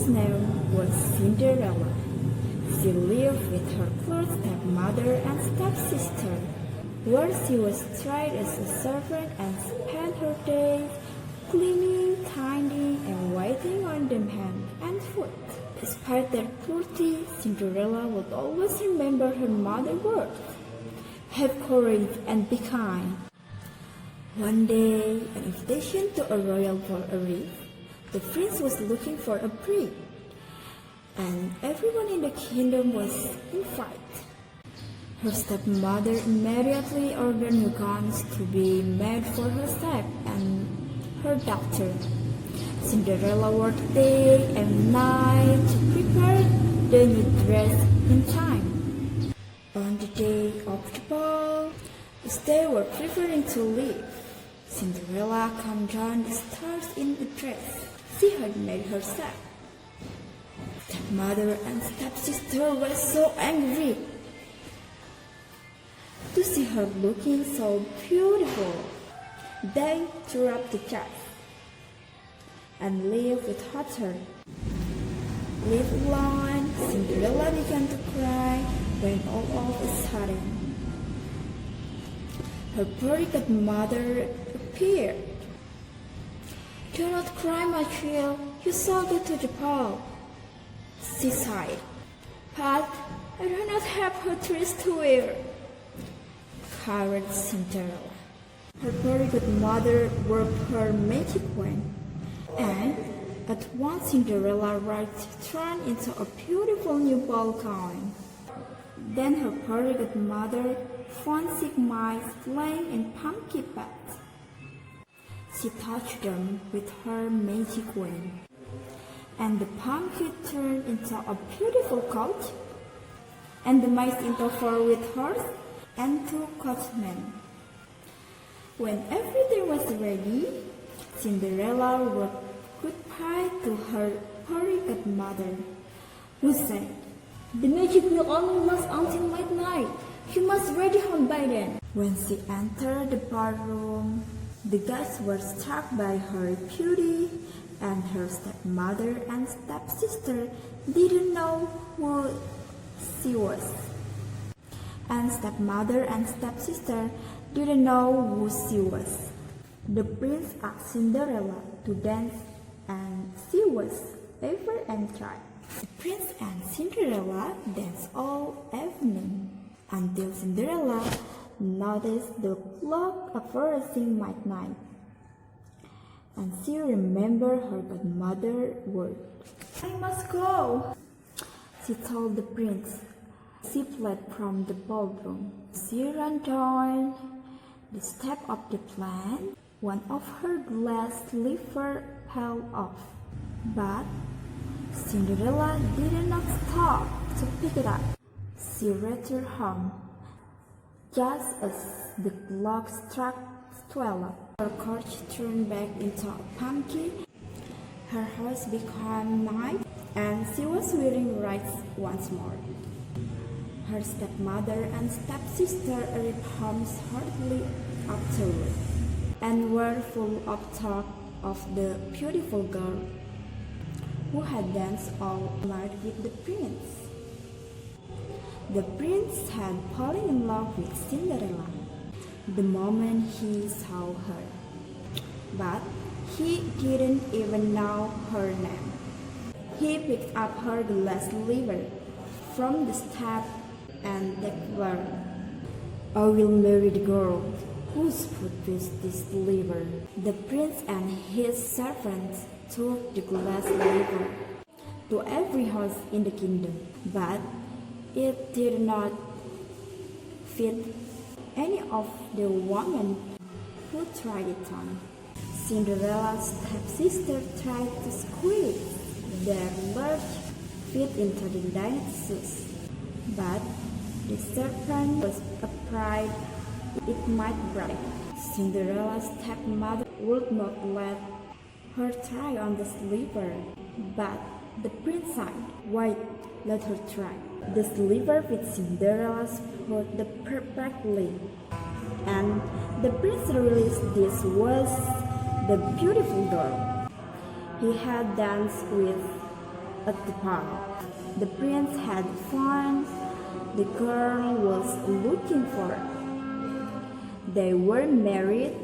whose name was Cinderella. She lived with her cruel stepmother and stepsister, where she was tried as a servant and spent her days cleaning, tending, and waiting on them hand and foot. Despite their cruelty, Cinderella would always remember her mother's words. Have courage and be kind. One day, an invitation to a royal ball arrived. The prince was looking for a bride, and everyone in the kingdom was invited. Her stepmother immediately ordered new gowns to be made for herself and her daughter. Cinderella worked day and night to prepare the new dress in time. On the day of the ball, as they were preparing to leave, Cinderella came down the stairs in a dress she had made herself. Stepmother and stepsister were so angry to see her looking so beautiful. They threw up the dress and left without her. Left alone, Cinderella began to cry when all of a sudden her fairy godmother appeared. "Do not cry, my child. You shall go to the ball," she sighed. "But I do not have her dress to wear," cried Cinderella. Her fairy godmother worked her magic wand, and at once Cinderella was turned into a beautiful new ball gown. Then her fairy godmother found 6 mice playing in pumpkin bags. She touched them with her magic wand, and the pumpkin turned into a beautiful coach, and the mice into 4 with horse and 2 coachmen. When everything was ready, Cinderella waved goodbye to her fairy godmother, who said, "The magic will only last until midnight. You must ready home by then." When she entered the ballroom, the guests were struck by her beauty, and her stepmother and stepsister didn't know who she was. The prince asked Cinderella to dance, and she was ever and tried. The prince and Cinderella danced all evening, until Cinderella noticed the clock approaching midnight, and she remembered her godmother's word. "I must go," she told the prince. She fled from the ballroom. She ran down the step of the plant. One of her glass slippers fell off, but Cinderella did not stop to pick it up. She returned home just as the clock struck 12. Her coach turned back into a pumpkin. Her house became night, and she was wearing rags once more. Her stepmother and stepsister arrived home shortly afterward, and were full of talk of the beautiful girl who had danced all night with the prince. The prince had fallen in love with Cinderella the moment he saw her, but he didn't even know her name. He picked up her glass slipper from the step and declared, "I will marry the girl whose foot fits this slipper." The prince and his servants took the glass slipper to every house in the kingdom, but it did not fit any of the women who tried it on. Cinderella's stepsister tried to squeeze their large feet into the dinette shoes, but the serpent was afraid it might break. Cinderella's stepmother would not let her try on the slipper, but the prince said, "Wait, let her try." The slipper fit Cinderella's foot perfectly, and the prince realized this was the beautiful girl he had danced with at the park. The prince had found the girl was looking for. They were married